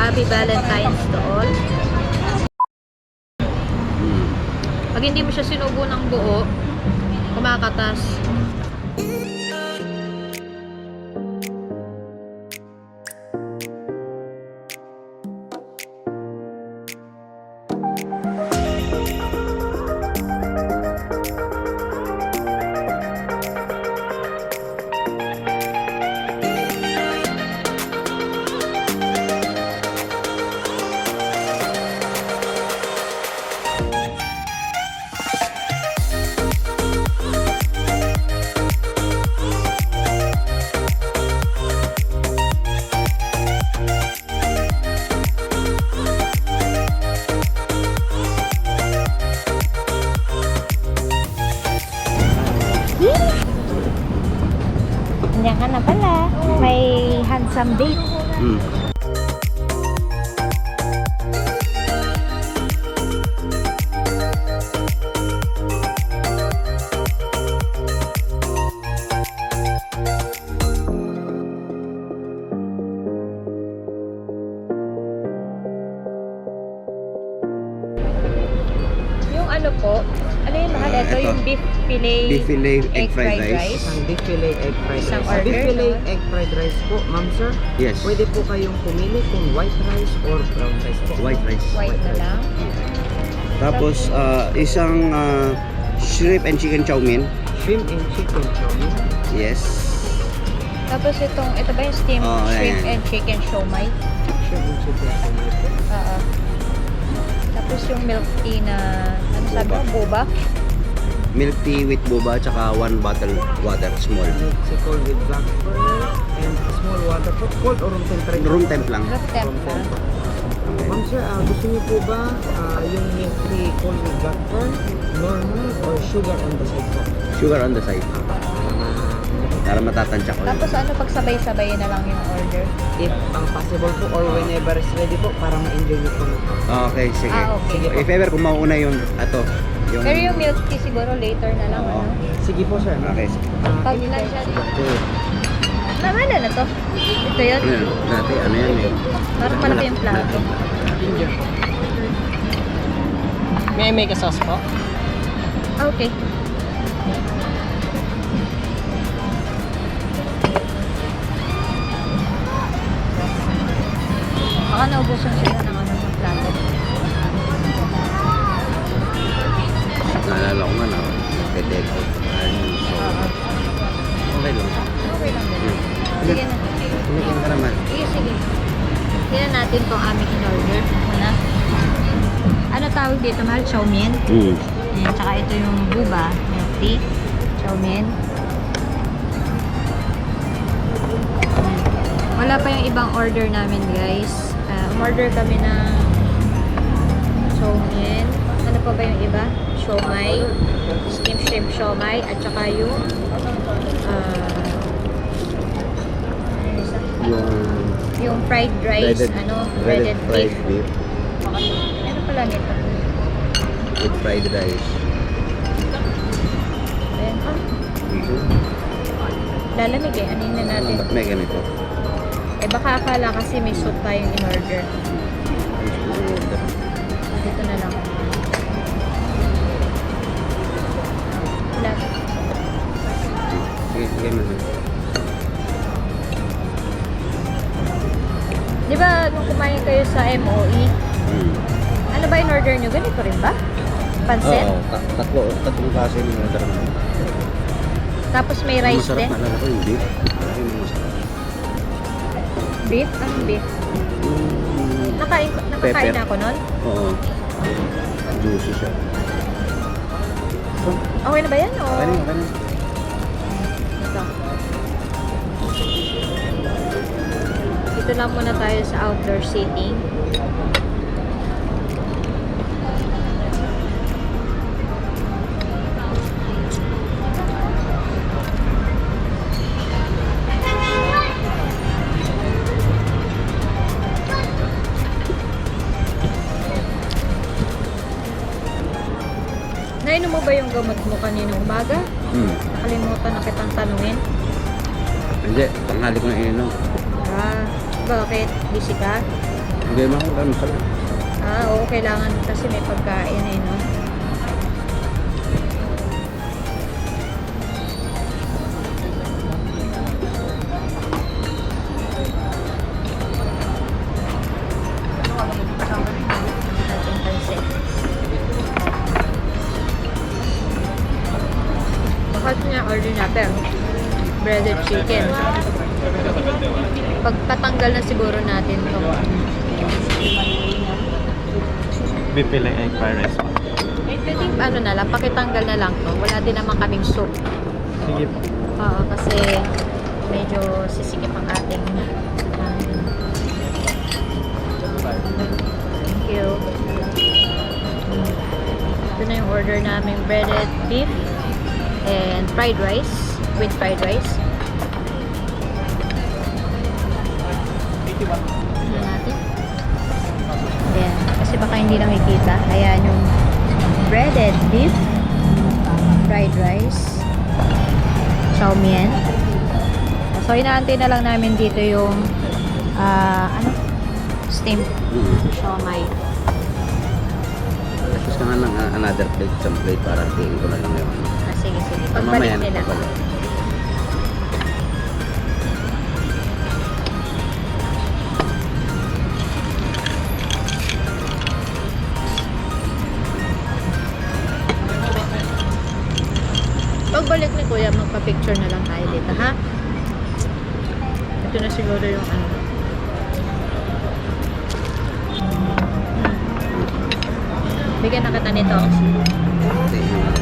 Happy Valentine's to all. Pag hindi mo siya sinubo ng buo, kumakatas. Nandiyan ka na pala. May handsome date. Yung ano po, ano yung mahal? Ito yung beef fillet egg fried rice. Isang beef fillet egg fried Isang rice. order, Beef fillet no? egg fried rice po, ma'am sir. Yes. Pwede po kayong pumili kung white rice or brown rice po. White rice. White na lang. Tapos isang shrimp and chicken chow mein. Shrimp and chicken chow mein. Yes. Tapos ito ba yung steamed Oh, shrimp ayan. and chicken siomai? Shrimp and chicken chow mein po. Oo. Tapos yung milk tea na, ano sabi mo, boba? Milk tea with boba tsaka 1 bottle water small. Mexican with black pearl and small water po. Cold or room temperature? Room temp lang. Rough temp Room lang. temp. Ma'am sir, gusto niyo po ba yung milk tea cold with black pearl, normal, or sugar on the side po? Sugar on the side. Para matatansya ko. Tapos ano, pagsabay-sabay na lang yung order? If possible po or whenever is ready po para ma-enjoy niyo po na po. Okay, sige. Okay. Sige po. If ever kung mauuna yung yung Pero yung milk tea siguro later na lang, Oo. ano? Sige po sir. Okay. Pag lansya Namana na to. Ito yun. Ano, dati ano yan eh. Parang malaki yung plato. May sauce po? Okay. Baka naubusan sila ng ano ng plato. Naalala ko nga na. Nagka-take out. Okay lang. Okay lang din. Sige na. Kumikin ka naman. Sige, sige. Tingnan natin kung aming in-order. Muna. Ano tawag dito, mahal? Chow mein. Ayan, tsaka ito yung buba, milk tea, chow mein. Wala pa yung ibang order namin, guys. Umorder kami ng chow mein. Ano pa ba yung iba? Siomai, steamed shrimp siomai, at saka yung yung fried rice, breaded fried beef. beef Ano pala nito? with fried rice. Ayan. Lalamig eh. Anin na natin. Ba't may ganito? Eh baka akala kasi may soup tayong in-order. Dito na lang. Wala. Sige mo. Di ba nung kumain kayo sa MOE, ano ba in-order nyo? Ganito rin ba? Pansit? Oo, tatlong klase yung order namin. Tapos may rice Masarap din? na ko yung beef. Yung masarap. Beef? Anong beef? Nakakain Pepper. na ako nun? Oo. Juicy siya. Okay na ba yan? O? Okay na. Ito. Dito lang muna tayo sa outdoor seating. Nainom mo ba yung gamot mo kanina umaga? Nakalimutan na kitang tanungin. Hindi, tanghali ko na ininom. Ah, bakit? Busy ka? Hindi mo ako lang masarap. Oo, kailangan kasi may pagkain eh, no? Ating pansit. Bakit niya order natin? Breaded chicken. Pagpatanggal na siguro natin to. Pipili ay fried rice pa. Pwede ano na lang, pakitanggal na lang to. Wala din naman kaming soup. Sige po. Oo, kasi medyo sisikip ang ating thank you. Ito na yung order namin, breaded beef and fried rice with fried rice. Ito natin. Ayan, kasi baka hindi nakikita. Ayan yung breaded beef, fried rice, chow mein. So, inaantay na lang namin dito yung steamed siomai. Tapos ka nga ng another plate, isang plate para tingin ko na lang yung ano. Sige, sige. Mamaya Pagbalik na, nila. pagbalik. Pagbalik ni Kuya, magpa-picture na lang tayo dito, ha? Ito na siguro yung ano. Bigyan na kita nito. Ito yung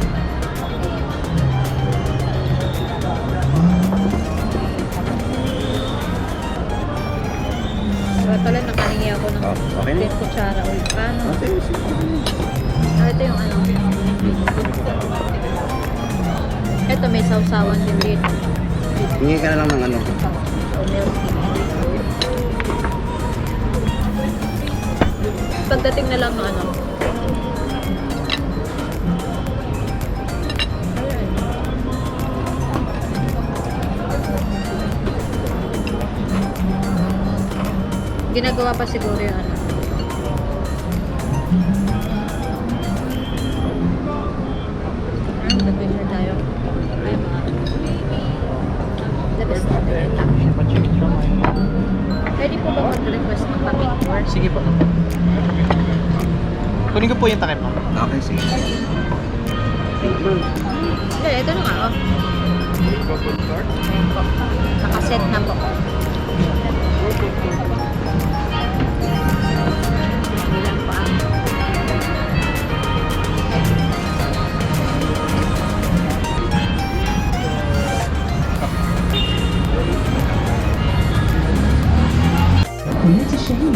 So, ito lang, nakahingi ako ng okay na. 10 kutsara o paano. Okay, sige. Ito yung ano. Ito, may sausawan din dito. Hingi ka na lang ng ano. So, milk tea. Pagdating na lang ng ano. Ayan. Ginagawa pa siguro yung ano. Gagawin na tayo. Ay, mga. The best na tayo. Pa-chicken siomai. Pwede po ba mag-request ng pa-picture? Sige po. Kunin ko po yung takip mo. Okay, sige. Hindi, ito na nga, oh. Ayan po. Nakaset na po. Bilang po ang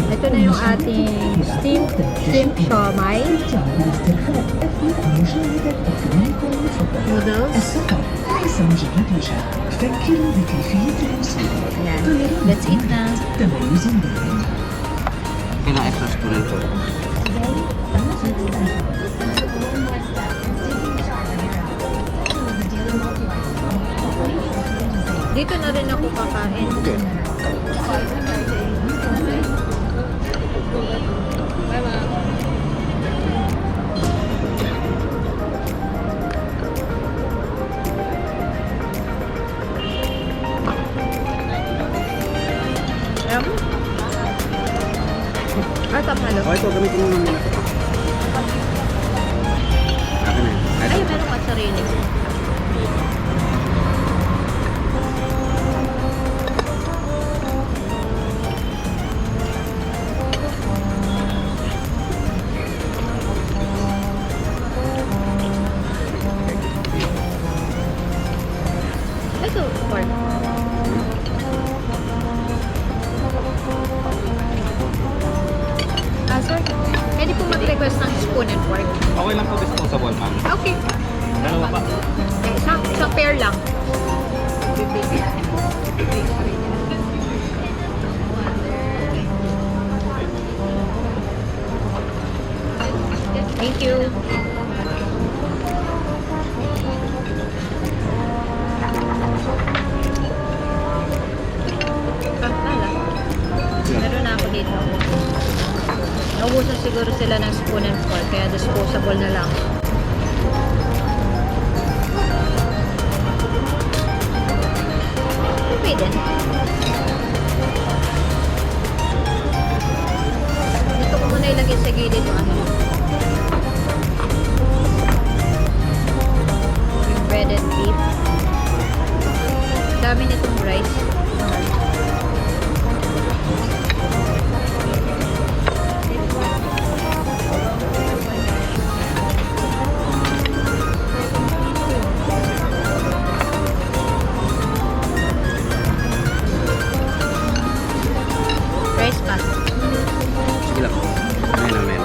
ito na yung ating steamed siomai. Noodles. Ayan. Let's eat na. Kailang extra spoon ito. Dito na rin ako kakain. Okay. Ayan. Ay, tapalo. Okay, ito gamitin mo naman ito. Akin na yun. Ay, meron ka sarili. Ito, pork. Sir, pwede po mag-request ng spoon and fork. Okay lang po disposable, ma'am. Okay. Dalawa pa. Isang pair lang. Thank you. Meron na ako dito. Naubusan siguro sila ng spoon and fork, kaya disposable na lang. Pwede. Dito ko muna ilagay sa gilid yung ano. Yung breaded beef. Dami nitong rice. Rice pa. Sige lang. Amen.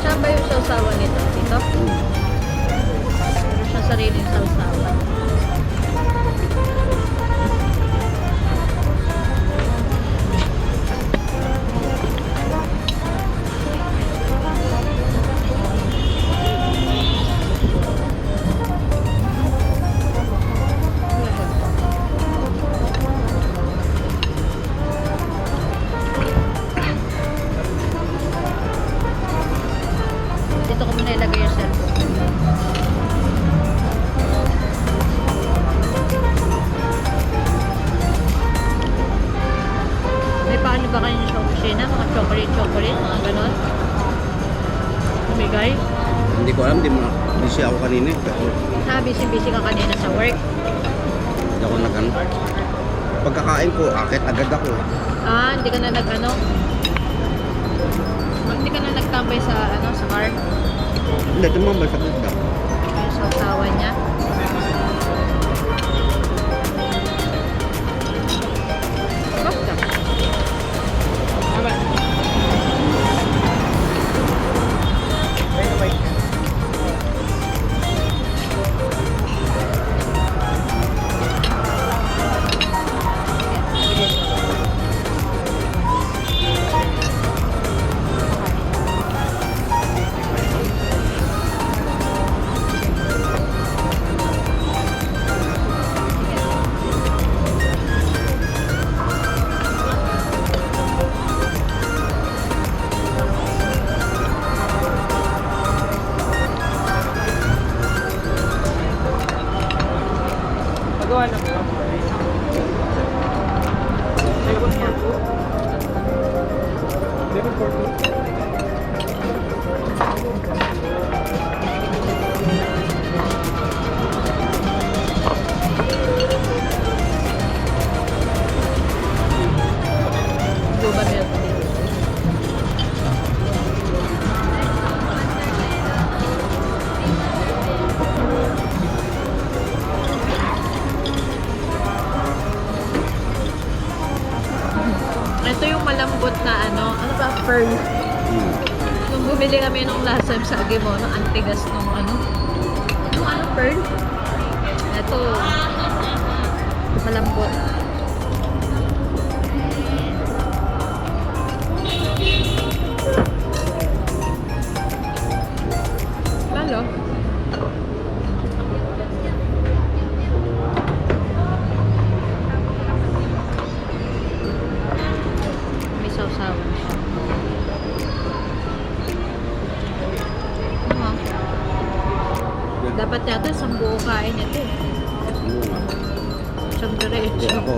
Saan ba yung sausawan nito? Dito? Meron siya sariling sausawan. Dito ko muna ilagay yung cellphone. May paano ba kayo sa opisina? Mga chocolate, mga ganon? Umigay? Hindi ko alam, busy ako kanina. Pero Busy-busy ka kanina sa work. hindi ako nag-ano. Pagkakain ko, akit agad ako. Hindi ka na nag-ano? Hindi ka na nagtambay sa, sa car? Hindi, tumambay sa ganda. Yung sausawan niya. Basta. Pagawa lang po. Level 14. Boba milk tea. Ito yung malambot na ano ba, pearl. Nung bumili kami nung last time sa Agimono, ang tigas nung pearl. Ito, malambot. Lalo. May sausawan siya. Dapat yata isang buo kain ito eh. Isang Hindi diretso. ako.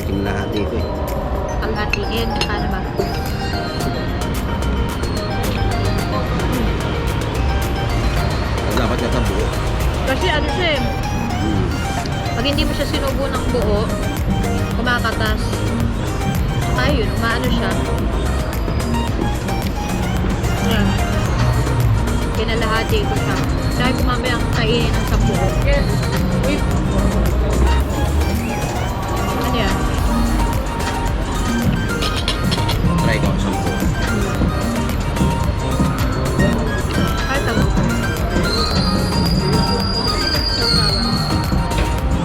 Kinahati ko eh. Paghatiin, paano ba? Dapat yata buo. Kasi ano siya eh, pag hindi mo siya sinubo ng buo, kumakatas. Saka yun, umaano siya. Yan. Kinalahati ko siya. Dahil kumamaya ang kainin ng sa buo. Yes. Uy. Ano yan? Try ko, 10. Ay, tama. Sausawan.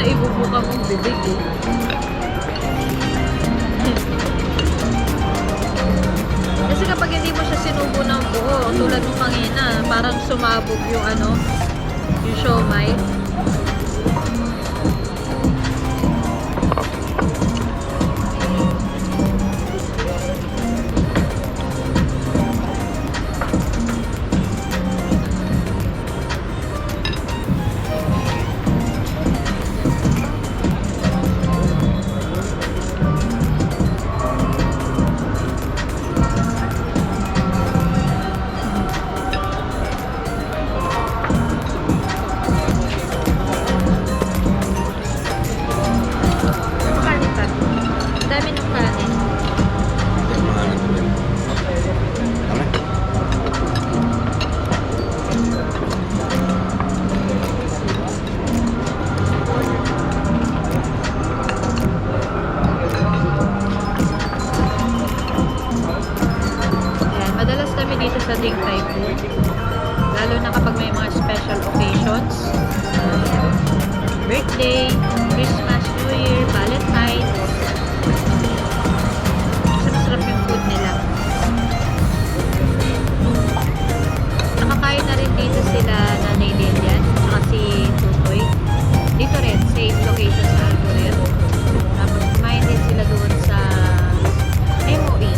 ibubuka mong bibig eh. Kasi kapag hindi mo siya sinubo ng buo, tulad ng kanina, parang sumabog yung ano, yung siomai. Kanin pa. Ang dami ng kanin. Yan, mahalan ko yan. Tama? Ayan, madalas kami dito sa Ding Tai Food. Lalo na kapag may mga special occasions. Birthday, Christmas, New Year, Valentine's. Kasi masarap yung food nila. Nakakain na rin dito sila Nanay Lilian, saka si Tutoy. Dito rin, same location sa Algorithm. Tapos kumain din sila doon sa MOE.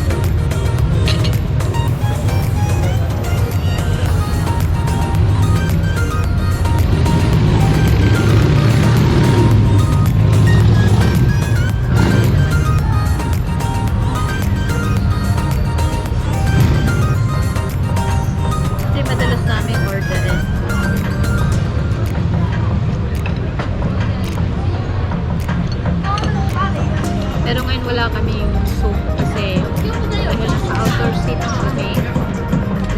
Kasi madalas namin orderin. Pero ngayon wala kami yung soup kasi dahil nasa outdoor seating kami,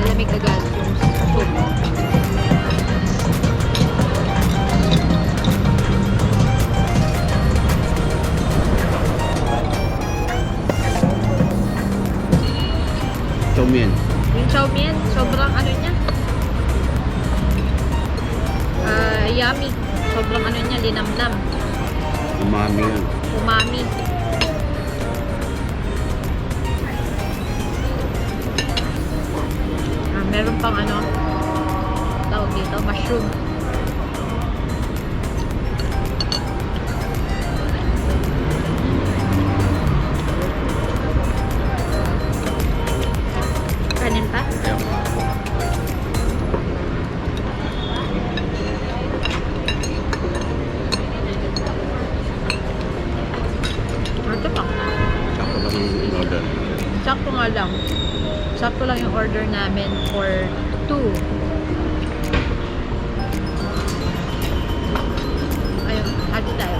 lalamig agad yung soup. Chow mein. Yung chow mein, sobrang ano niya. Yummy. Sobrang ano niya, linamnam. Umami yan. Umami. Meron pang ano, tawag dito, mushroom. Kanin pa? Ayun. Ito pa. Sakto lang yung order. Sakto nga lang. Sakto lang yung order namin for 2. Ayun, ati tayo.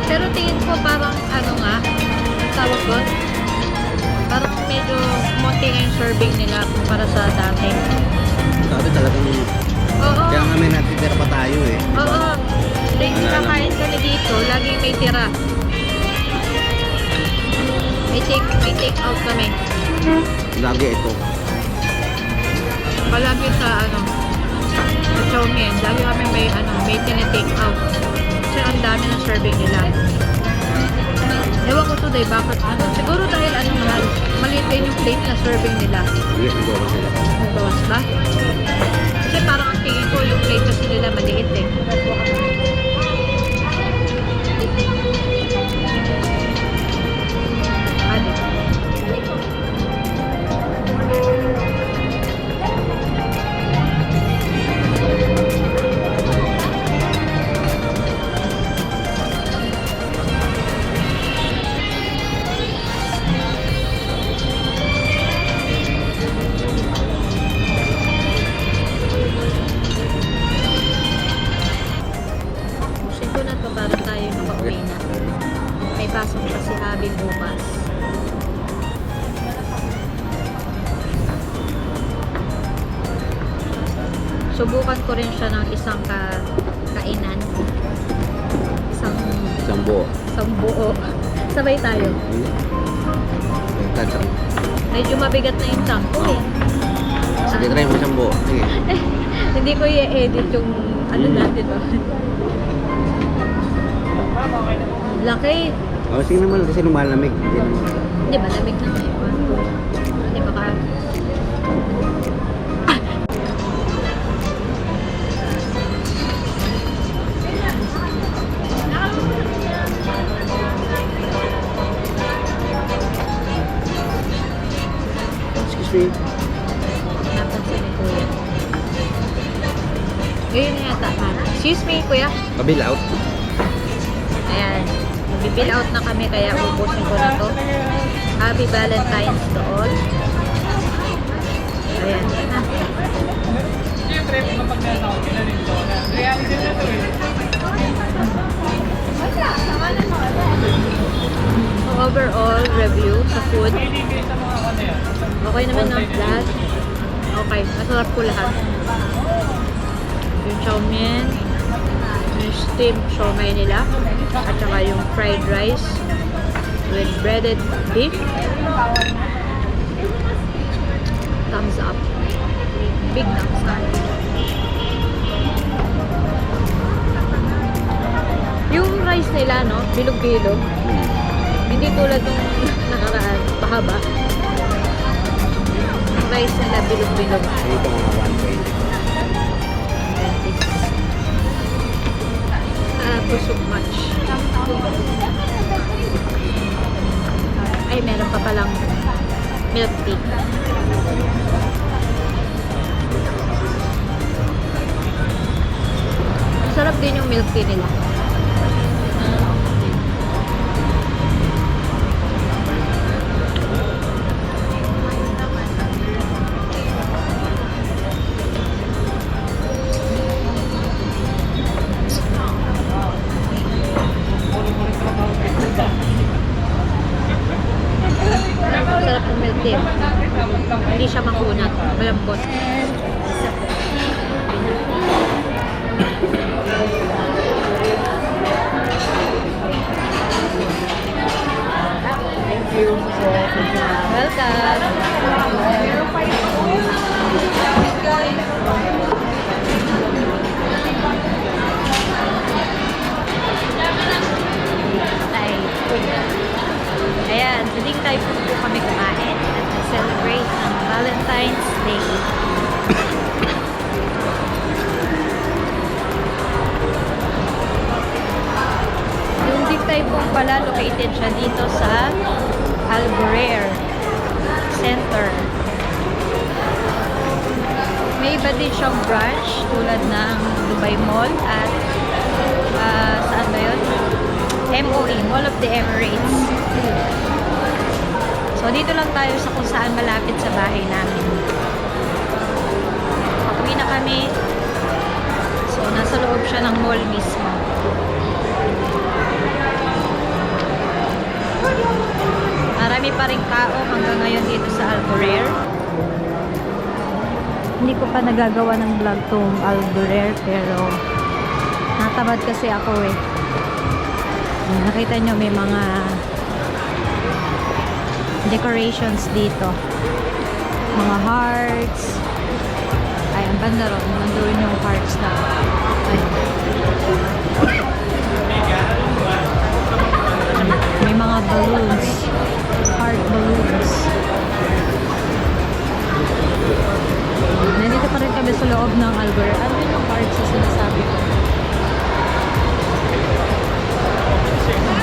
Pero tingin ko parang ano nga, ang tawag doon, parang medyo konti nga yung serving nila kumpara sa dati. Sabi talagang, Oo. kaya nga may natitira pa tayo eh. Oo. Like, Wala lang. kakain kami dito, laging may tira. May take out kami. Lagi ito. Palagi sa ano, sa chow mein, lagi kami may tine-take out. Kasi ang dami ng serving nila. Ewan ko today, bakit ano, siguro dahil ano mahal, maliit din yung plate na serving nila. Sige, siguro sila. Nagbawas ba? Kasi parang ang tingin ko yung plate kasi nila maliit eh. Ano? Pusin ko na to para tayo nakauwi na. May pasok pa si Abby bukas. Subukan ko rin siya ng isang kainan. Isang buo. Isang buo. Sabay tayo. Tatsang. Medyo mabigat na yung tank ko eh. Sige, try mo isang buo. Sige. Hindi ko i-edit yung ano natin ba. Laki. Oh, sige naman kasi lumalamig. Hindi naman. Hindi ba? Lamig na tayo. Hindi ba ka? Excuse me. Napansin ni Kuya. Ngayon na yata. Excuse me, Kuya. Kabil out. Ayan. Mag-bill out na kami kaya ubusin ko na to. Happy Valentine's to all. Ayan. Ah. Overall review sa food. Okay naman ng lahat. Okay, masarap po lahat. Yung chow mein, yung steamed siomai nila, at saka yung fried rice with breaded beef. Thumbs up. Big thumbs up. Yung rice nila, no? Bilog-bilog. Hindi tulad nung nakaraan, pahaba. Yung rice nila, bilog-bilog. Dito mga 120. Busog much. Ay, meron pa palang milk tea. Sarap din yung milk tea nila. Sarap ng milk tea. Hindi siya makunat. Malambot. Ayan, huling tayo po kami kumain at celebrate ang Valentine's Day. Yung Dig Tay pong pala, located siya dito sa Alburer Center. May iba din siyang branch tulad ng Dubai Mall at saan ba yun? MOE, Mall of the Emirates. So, dito lang tayo sa kung saan malapit sa bahay namin. Pauwi na kami. So, nasa loob siya ng mall mismo. Marami pa ring tao hanggang ngayon dito sa Alburer. Hindi ko pa nagagawa ng vlog tong Alburer, pero natamad kasi ako eh. Nakita nyo may mga decorations dito, mga hearts. Ay, ang banda ron, nandun yung hearts na ayun. May mga balloons, heart balloons. Nandito pa rin kami sa loob ng Alburer. Ano yung hearts na sinasabi ko?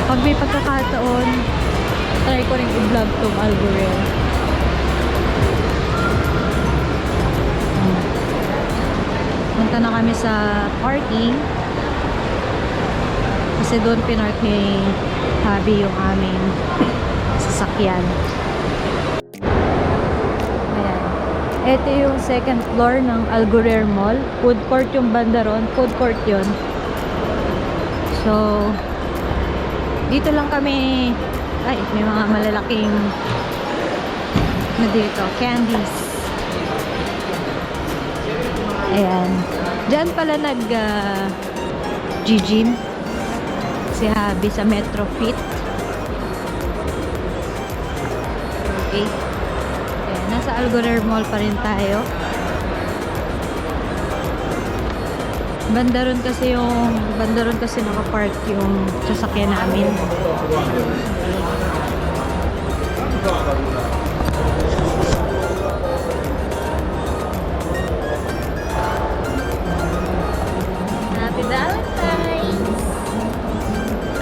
Pag may pagkakataon, try ko rin i-vlog tong Alburer. Punta na kami sa parking. Kasi doon pinark ni Habi yung aming sasakyan. Ayan. Ito yung second floor ng Alburer Mall. Food court yung banda ron. Food court yun. So, dito lang kami. Ay, may mga malalaking na dito, candies. Ayan. Diyan pala nag-gym si Habi sa Metro Fit. Okay. Nasa Algoner Mall pa rin tayo. Banda ron kasi nakapark yung sasakyan namin. Happy Valentine's!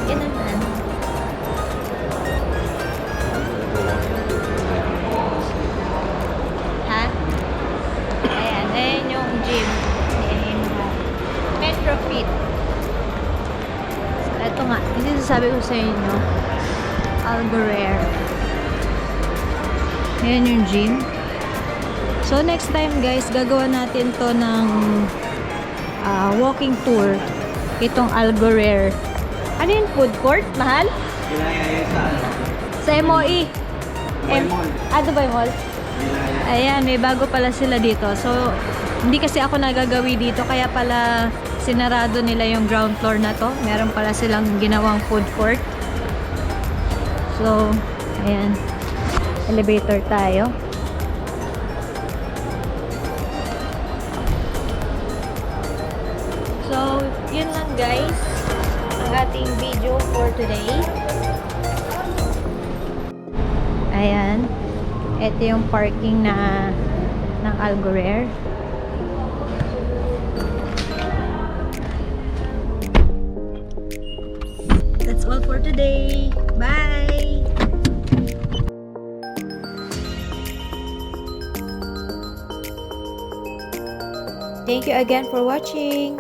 Ganun na. Ha? Ayan yung gym. Ayan yung Metrofit. So, ito nga. Hindi sasabi ko sa inyo. Algorer. Ayan yung gym. So, next time guys, gagawa natin to ng walking tour. Itong Algorer. Ano yung food court? Mahal? Kinaya yan Sa MOE. Dubai Mall. Ayan, may bago pala sila dito. So, hindi kasi ako nagagawi dito. Kaya pala sinarado nila yung ground floor na to. Meron pala silang ginawang food court. So, ayan. Elevator tayo. So, yun lang guys. Ang ating video for today. Ayan. Ito yung parking ng Algorer. That's all for today. Bye! Thank you again for watching.